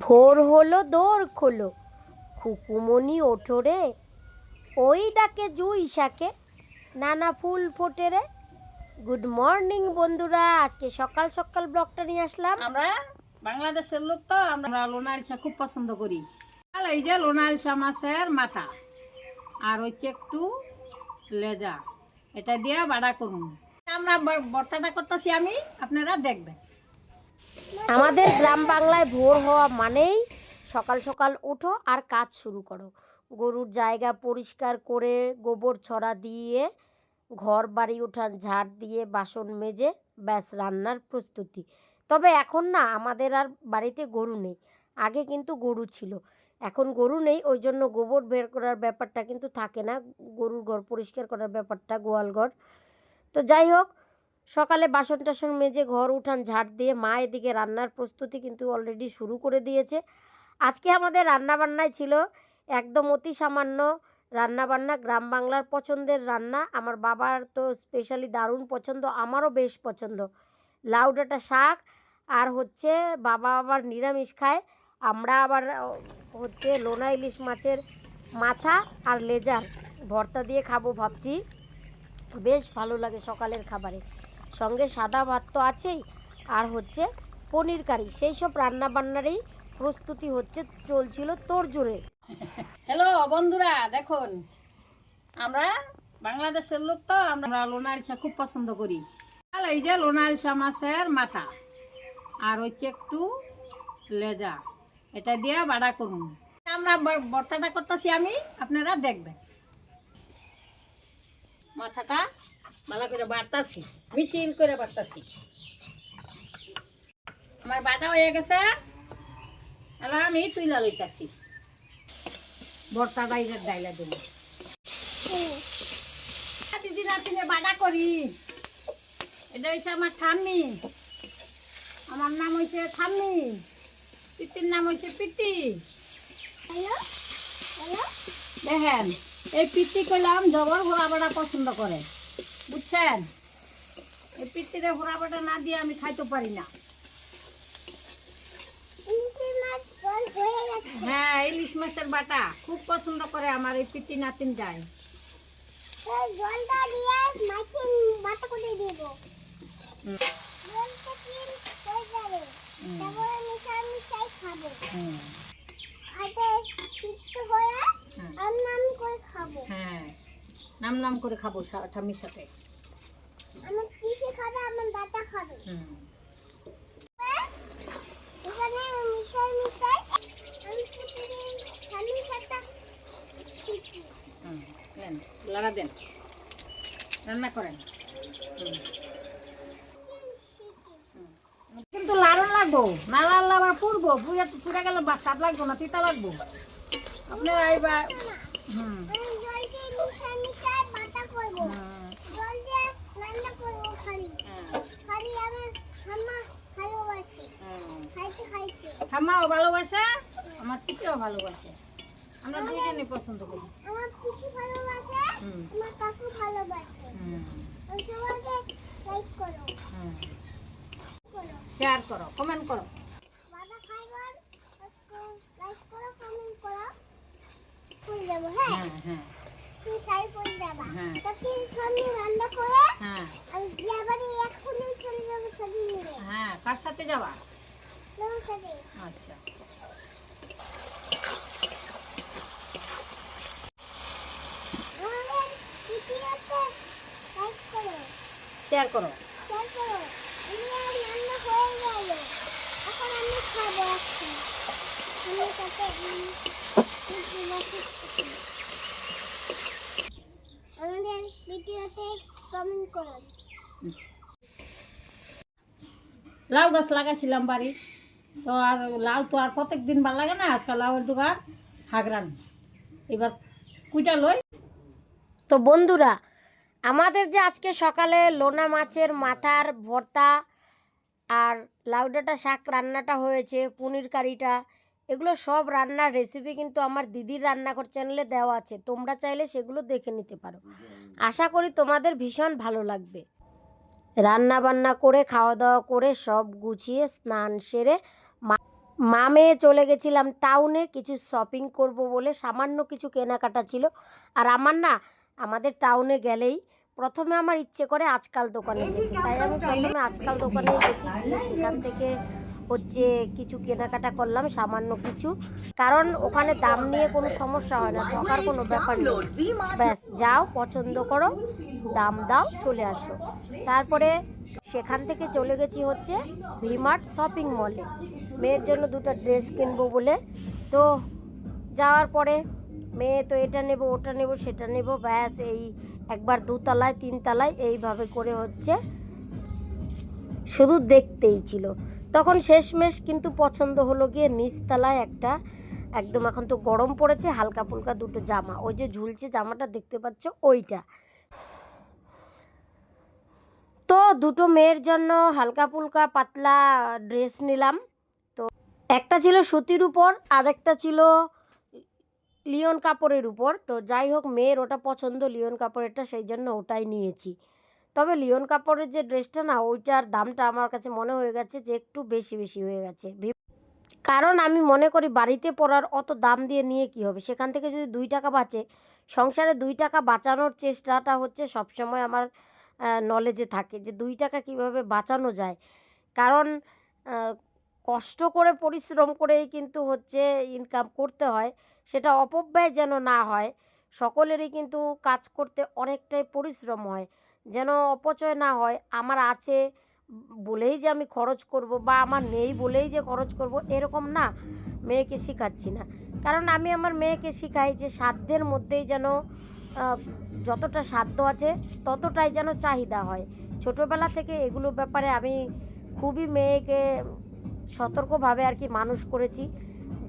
ভোর হলো দোর খোলো, খুকুমনি ওঠো রে, ওই ডাকে জুই শাকে, নানা ফুল ফোটে রে। গুড মর্নিং বন্ধুরা, আজকে সকাল সকাল ব্লগটা নিয়ে আসলাম। আমরা বাংলাদেশের লোক তো আমরা লোনা ইলশা খুব পছন্দ করি। আর এই যে লোনা ইলশা মাছের মাথা আর হচ্ছে একটু লেজা, এটা দিয়ে বাড়া করুন। আমরা ভর্তাটা করতেছি, আমি আপনারা দেখবেন। আমাদের গ্রাম বাংলায় ভোর হওয়া মানেই সকাল সকাল ওঠো আর কাজ শুরু করো। গরুর জায়গা পরিষ্কার করে গোবর ছড়া দিয়ে ঘর বাড়ি উঠান ঝাড় দিয়ে বাসন মেজে ব্যাস রান্নার প্রস্তুতি। তবে এখন না আমাদের আর বাড়িতে গরু নেই, আগে কিন্তু গরু ছিল, এখন গরু নেই, ওই জন্য গোবর বের করার ব্যাপারটা কিন্তু থাকে না, গরুর ঘর পরিষ্কার করার ব্যাপারটা, গোয়াল ঘর। তো যাই হোক, সকালে বাসন টাসন মেজে ঘর উঠান ঝাড় দিয়ে মা এদিকে রান্নার প্রস্তুতি কিন্তু অলরেডি শুরু করে দিয়েছে। আজকে আমাদের রান্নাবান্নায় ছিল একদম অতি সামান্য রান্নাবান্না, গ্রাম বাংলার পছন্দের রান্না। আমার বাবার তো স্পেশালি দারুণ পছন্দ, আমারও বেশ পছন্দ। লাউ ডাঁটা শাক, আর হচ্ছে বাবা আবার নিরামিষ খায়, আমরা আবার হচ্ছে লোনা ইলিশ মাছের মাথা আর লেজার ভর্তা দিয়ে খাবো ভাবছি, বেশ ভালো লাগে সকালের খাবারে। সঙ্গে সাদা ভাত তো আছেই, আর হচ্ছে পনির কারি, সেই সব রান্নাবান্নারই প্রস্তুতি হচ্ছে, চলছিল তোড়জোড়ে। হ্যালো বন্ধুরা, দেখুন আমরা বাংলাদেশের লোক তো আমরা লোনা ইলশা খুব পছন্দ করি। আর এই যে লোনা ইলশা মাছের মাথা আর হচ্ছে একটু লেজা, এটা দিয়ে বাড়া করুন। আমরা ভর্তাটা করতেছি, আমি আপনারা দেখবেন। মাথাটা ভালো করে বাড়তাছি, মিশিল করে বাড়তাছি। আমার বাটা হয়ে গেছে, এলা আমি তুইলা লইতাছি। ভর্তা ডাইলের ডাইলা দিল দিদি নাতিনে বাটা করি। এটা হচ্ছে আমার ঠাম্মি, আমার নাম হয়েছে ঠাম্মি, পিতির নাম হয়েছে পিতি। দেখেন এই পিতি কইলাম জবর ঘোরা বাটা পছন্দ করে, বুঝছেন? এই পিতিরে ঘোরা বাটা না দিয়ে আমি খাইতে পারি না। হ্যাঁ, ইলিশ মাছের বাটা খুব পছন্দ করে আমার এই পিতি নাতিন যায়। হ্যাঁ, নাম নাম করে খাবো ঠাম্মির সাথে। আমার পিসি খাবে, আমার দাদা খাবে। এখানে মিশাই মিশাই আমি প্রতিদিন ঠাম্মির সাথে শিখি। দেন লাড়া দেন, রান্না করেন। কিন্তু লাড়ন লাগবো, না লাড়লে আবার পুড়বো, পুড়ে গেলে স্বাদ লাগবো না, তিতা লাগবো। আপনারা এইবার আমি জল দিয়ে মিশাই মিশাই বাটা করব। জল দিয়ে রান্না করব খালি। খালি আমার ঠাম্মা ভালোবাসে। খাইতে খাইতে। ঠাম্মাও ভালোবাসে, আমার পিসিও ভালোবাসে, আমরা দুইজনই পছন্দ করি। আমার পিসি ভালোবাসে, আমার কাকু ভালোবাসে। ওই সবাইকে লাইক করো। শেয়ার করো, কমেন্ট করো। বাবা খাইবার লাইক করো, কমেন্ট করো। ফুল দেবো, হ্যাঁ? হ্যাঁ হ্যাঁ তুই সাই ফুল দেবা। হ্যাঁ। তারপর আমি রান্না করে হ্যাঁ আমি বিয়াবাড়ি এক্ষুনি চলে যাবো সবই মিলে। হ্যাঁ, কার সাথে যাবা? তোমার সাথে। আচ্ছা, আমাদের ভিডিওতে লাইক করো, শেয়ার করো। শেয়ার করো। আমার রান্না হয়ে গেল, এখন আমি খাবো। এখন আমার সাথে আমাদের ভিডিওতে কমেন্ট করো। লাউ গাছ লাগাইছিলাম বাড়ি, তো আর লাউ তো আর প্রত্যেক দিন ভালো লাগে না, আজকাল লাউয়ের ডুগার হাগরান এবার কুইটা লই। তো বন্ধুরা, আমাদের যে আজকে সকালে লোনা মাছের মাথার ভর্তা আর লাউ ডাঁটা শাক রান্নাটা হয়েছে, পনির কারিটা, এগুলো সব রান্নার রেসিপি কিন্তু আমার দিদির রান্নাঘর চ্যানেলে দেওয়া আছে, তোমরা চাইলে সেগুলো দেখে নিতে পারো। আশা করি তোমাদের ভীষণ ভালো লাগবে। রান্না বান্না করে খাওয়া দাওয়া করে সব গুছিয়ে স্নান সেরে মা মেয়ে চলে গেছিলাম টাউনে কিছু শপিং করব বলে, সামান্য কিছু কেনাকাটা ছিল। আর আমার না, আমাদের টাউনে গেলেই প্রথমে আমার ইচ্ছে করে আজকাল দোকানে যেতে, তাই আমি প্রথমে আজকাল দোকানেই গেছি, গিয়ে সেখান থেকে হচ্ছে কিছু কেনাকাটা করলাম সামান্য কিছু, কারণ ওখানে দাম নিয়ে কোনো সমস্যা হয় না, ঠকার কোনো ব্যাপার নেই। ব্যাস যাও, পছন্দ করো, দাম দাও, চলে আসো। তারপরে সেখান থেকে চলে গেছি হচ্ছে ভিমার্ট শপিং মলে, মেয়ের জন্য দুটো ড্রেস কিনবো বলে। তো যাওয়ার পরে মেয়ে তো এটা নেব ওটা নেব সেটা নেব, ব্যাস এই একবার দুতলায় তিনতলায় এইভাবে করে হচ্ছে শুধু দেখতেই ছিল। তখন শেষমেশ কিন্তু পছন্দ হলো গিয়ে নিচতলায় একটা, একদম এখন তো গরম পড়েছে, হালকা ফুলকা দুটো জামা, ওই যে ঝুলছে জামাটা দেখতে পাচ্ছ ওইটা। তো দুটো মেয়ের জন্য হালকা ফুলকা পাতলা ড্রেস নিলাম। তো একটা ছিল সুতির উপর আর একটা ছিল লিওন কাপড়ের উপর। তো যাই হোক, মেয়ের ওটা পছন্দ লিওন কাপড়েরটা, সেই জন্য ওটাই নিয়েছি। তবে লিওন কাপড়ের যে ড্রেসটা না, ওইটার দামটা আমার কাছে মনে হয়ে গেছে যে একটু বেশি বেশি হয়ে গেছে। কারণ আমি মনে করি বাড়িতে পরার অত দাম দিয়ে নিয়ে কি হবে, সেখান থেকে যদি 2 টাকা বাঁচে, সংসারে 2 টাকা বাঁচানোর চেষ্টাটা হচ্ছে সবসময় আমার নলেজে থাকে যে 2 টাকা কীভাবে বাঁচানো যায়। কারণ কষ্ট করে পরিশ্রম করেই কিন্তু হচ্ছে ইনকাম করতে হয়, সেটা অপব্যয় যেন না হয়। সকলেরই কিন্তু কাজ করতে অনেকটাই পরিশ্রম হয়, যেন অপচয় না হয়। আমার আছে বলেই যে আমি খরচ করব, বা আমার নেই বলেই যে খরচ করব, এরকম না। মেয়েকে শেখাচ্ছি না, কারণ আমি আমার মেয়েকে শেখাই যে সাধ্যের মধ্যেই যেন যতটা সাধ্য আছে ততটাই যেন চাহিদা হয়। ছোটোবেলা থেকে এগুলো ব্যাপারে আমি খুবই মেয়েকে সতর্কভাবে আর কি মানুষ করেছি,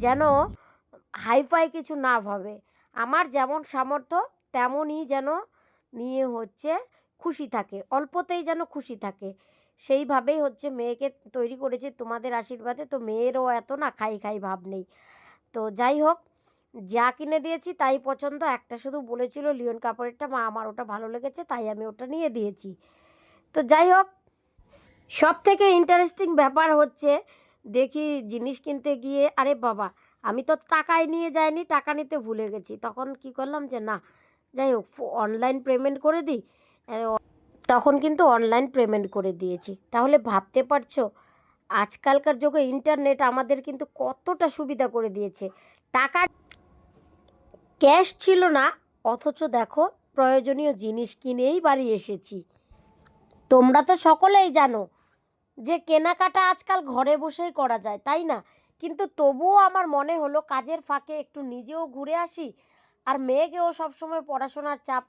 যেন হাইফাই কিছু না ভাবে। আমার যেমন সামর্থ্য তেমনই যেন নিয়ে হচ্ছে খুশি থাকে, অল্পতেই যেন খুশি থাকে, সেইভাবেই হচ্ছে মেয়েকে তৈরি করেছি তোমাদের আশীর্বাদে। তো মেয়েরও এত না খাই খাই ভাব নেই। তো যাই হোক, যা কিনে দিয়েছি তাই পছন্দ। একটা শুধু বলেছিল লিওন কাপড়েরটা, মা আমার ওটা ভালো লেগেছে তাই আমি ওটা নিয়ে দিয়েছি। তো যাই হোক, সব থেকে ইন্টারেস্টিং ব্যাপার হচ্ছে দেখি জিনিস কিনতে গিয়ে, আরে বাবা আমি তো টাকাই নিয়ে যাইনি, টাকা নিতে ভুলে গেছি। তখন কি করলাম যে না, যাই হোক অনলাইন পেমেন্ট করে দিই। তখন কিন্তু অনলাইন পেমেন্ট করে দিয়েছি। তাহলে ভাবতে পারছো আজকালকার যুগে ইন্টারনেট আমাদের কিন্তু কতটা সুবিধা করে দিয়েছে। টাকা ক্যাশ ছিল না, অথচ দেখো প্রয়োজনীয় জিনিস কিনেই বাড়ি এসেছি। তোমরা তো সকলেই জানো যে কেনাকাটা আজকাল ঘরে বসেই করা যায়, তাই না? কিন্তু তবুও আমার মনে হলো কাজের ফাঁকে একটু নিজেও ঘুরে আসি। আর মেয়েকেও সবসময় পড়াশোনার চাপ,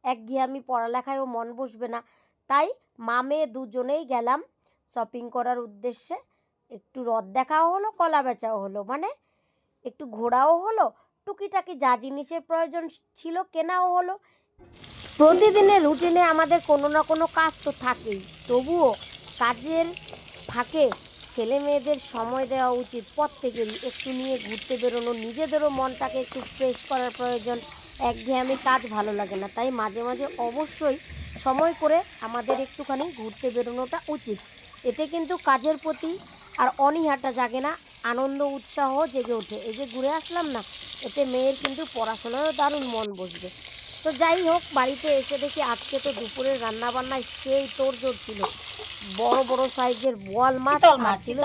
একঘেয়েমি পড়ালেখায়ও মন বসবে না, তাই মা মেয়ে দুজনেই গেলাম শপিং করার উদ্দেশ্যে। একটু রথ দেখাও হলো, কলা বেচাও হলো, মানে একটু ঘোরাও হলো, টুকিটাকি যা জিনিসের প্রয়োজন ছিল কেনাও হলো। প্রতিদিনের রুটিনে আমাদের কোনো না কোনো কাজ তো থাকেই, তবুও কাজের ফাঁকে ছেলে মেয়েদের সময় দেওয়া উচিত। প্রত্যেকেরই একটু নিয়ে ঘুরতে বেরোনো, নিজেদেরও মনটাকে একটু ফ্রেশ করার প্রয়োজন। একঘেয়েমি কাজ ভালো লাগে না, তাই মাঝে মাঝে অবশ্যই সময় করে আমাদের একটুখানি ঘুরতে বেরোনোটা উচিত। এতে কিন্তু কাজের প্রতি আর অনীহাটা জাগে না, আনন্দ উৎসাহ জেগে ওঠে। এই যে ঘুরে আসলাম না, এতে মেয়ের কিন্তু পড়াশোনারও দারুণ মন বসবে। তো যাই হোক, বাড়িতে এসে দেখি আজকে তো দুপুরের রান্নাবান্নায় সেই তোড়জোড় ছিল। বড় বড় সাইজের বোয়াল মাছ ছিল,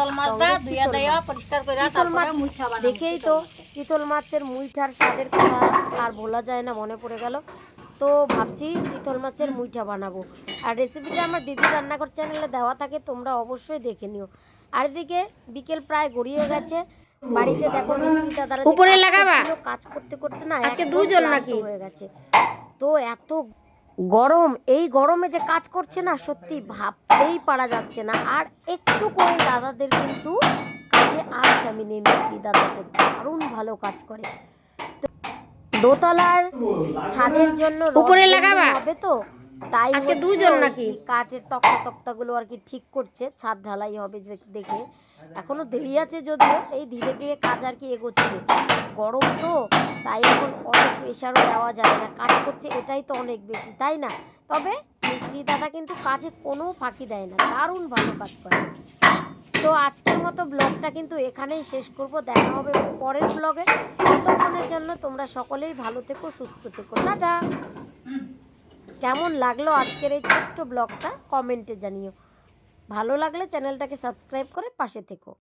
দেখেই তো চিতল মাছের মুইঠার স্বাদের কথা আর বলা যায় না, মনে পড়ে গেল। তো ভাবছি চিতল মাছের মুইঠা বানাবো। আর রেসিপিটা আমার দিদির রান্নাঘর চ্যানেলে দেওয়া থাকে, তোমরা অবশ্যই দেখে নিও। আর এদিকে বিকেল প্রায় গড়িয়ে গেছে, বাড়িতে দেখো মিস্ত্রি দাদারা উপরে লাগাবা কাজ করতে করতে না আজকে দুজন নাকি হয়ে গেছে। তো এত গরম, এই গরমে যে কাজ করছে না, সত্যি ভাবতেই পারা যাচ্ছে না। আর একটু করে দাদাদের কিন্তু কাজে আর স্বামী নেই, মিস্ত্রি দাদাদের দারুণ ভালো কাজ করে। তো দোতলার ছাদের জন্য উপরে লাগাবা হবে, তো তাই আজকে দুজন নাকি কাঠের তক্তাগুলো আর কি ঠিক করছে, ছাদ ঢালাই হবে দেখে। এখনো দেরি আছে যদিও, এই ধীরে ধীরে কাজ আর কি এগোচ্ছে। গরম তো, তাই এখন অত প্রেশারও দেওয়া যায় না, কাজ করছে এটাই তো অনেক বেশি, তাই না? তবে মিস্ত্রি দাদা কিন্তু কাজে কোনো ফাঁকি দেয় না, দারুণ ভালো কাজ করে। তো আজকের মতো ব্লগটা কিন্তু এখানেই শেষ করব। দেখা হবে পরের ব্লগে। ততক্ষণের জন্য তোমরা সকলেই ভালো থেকো, সুস্থ থেকো। টাটা। কেমন লাগলো আজকের এই ছোট্ট ব্লগটা কমেন্টে জানিও। ভালো লাগলে চ্যানেলটাকে সাবস্ক্রাইব করে পাশে থেকো।